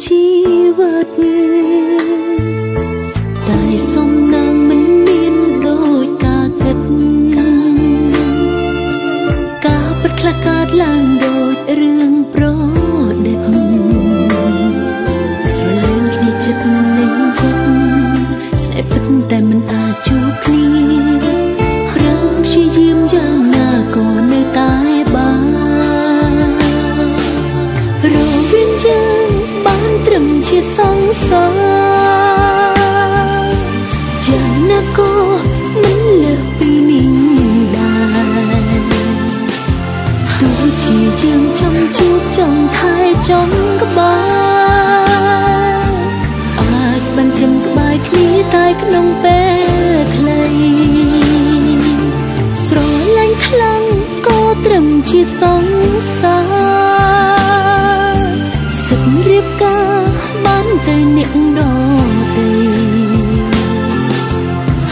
ជីវិតតែសំណាងមិនមានដូចការគិតការពិតខ្លះកើតឡើងដូចរឿងប្រឌិតស្រលាញ់គ្នាចិត្តនឹងចិត្តស្នេហ៍ពិតតែមិនអាចជួបគ្នាព្រមព្យាយាមយ៉ាងណាក៏នៅតែបានរវាងយើងបានត្រឹមជាសង្សារយ៉ាងណាក៏មិនលើសពីនេះដែរទោះជាយើងចង់ជួបចង់ថែចង់ក្បែរអាចបានត្រឹមក្បែរគ្នាតែក្នុងពេលខ្លីស្រឡាញ់ខ្លាំងក៏ត្រឹមជាសង្សារសិតរៀបការបានទៅអ្នកដទៃ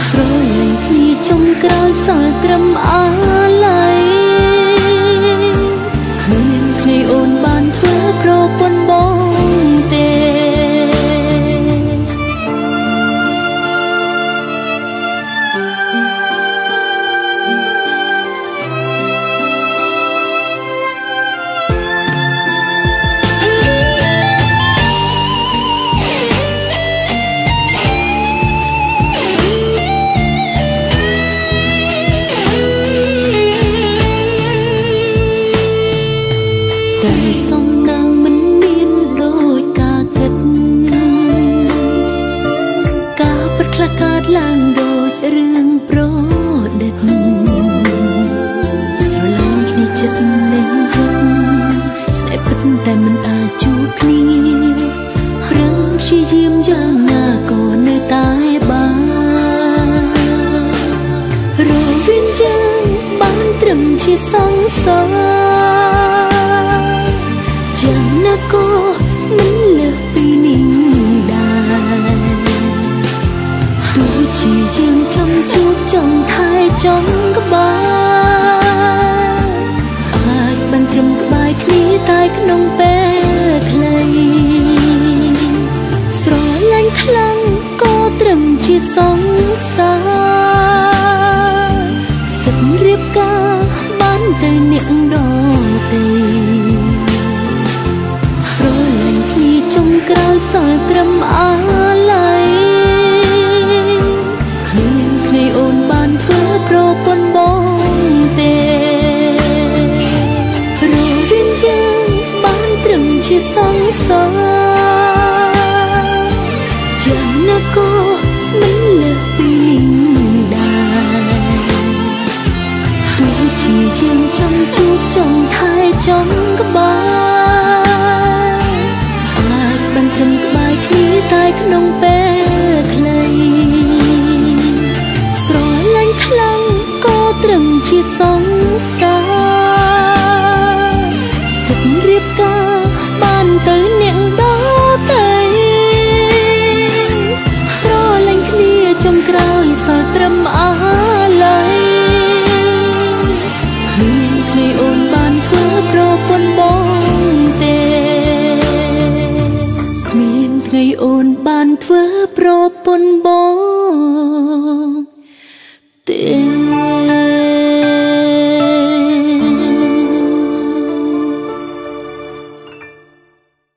ស្រឡាញ់គ្នាចុងក្រោយសល់ត្រឹមអាឡ័យគ្មានថ្ងៃអូនបានធ្វើប្រពន្ធបងទេតែសំណាងមិនមានដូចការគិតការពិតខ្លះកើតឡើងដូចរឿងប្រឌិតស្រឡាញ់គ្នាចិត្តនឹងចិត្តស្នេហ៍ពិតតែមិនអាចជួបគ្នាព្រមព្យាយាមយ៉ាងណាក៏នៅតែបានរវាងយើងបានត្រឹមជាសង្សារយ៉ាងណាក៏មិនលើសពីនេះដែរទោះជាយើងចង់ជួបចង់ថែចង់ក្បែរអាចបានត្រឹមក្បែរគ្នាតែក្នុងពេលខ្លីស្រឡាញ់ខ្លាំងក៏ត្រឹមជាសង្សារសិតរៀបការបានទៅអ្នកដទៃស្រឡាញ់គ្នាចុងក្រោយសល់ត្រឹមអាឡ័យគ្មានថ្ងៃអូនបានធ្វើប្រពន្ធបងទេរវាងយើងបានត្រឹមជាសង្សារយ៉ាងណាក៏មិនលើសពីនេះដែរទោះជាយើងចង់ជួបចង់ថែចង់ក្បែរអាចបានត្រឹមក្បែរគ្នាតែក្នុងពេលខ្លីស្រឡាញ់ខ្លាំងក៏ត្រឹមជាសង្សារសិតរៀបការបានទៅអ្នកដទៃស្រឡាញ់គ្នាចុងក្រោយសល់ត្រឹមអាឡ័យគ្មានថ្ងៃអូនបានធ្វើប្រពន្ធបងទេគ្មានថ្ងៃអូនបានធ្វើប្រពន្ធបងទេ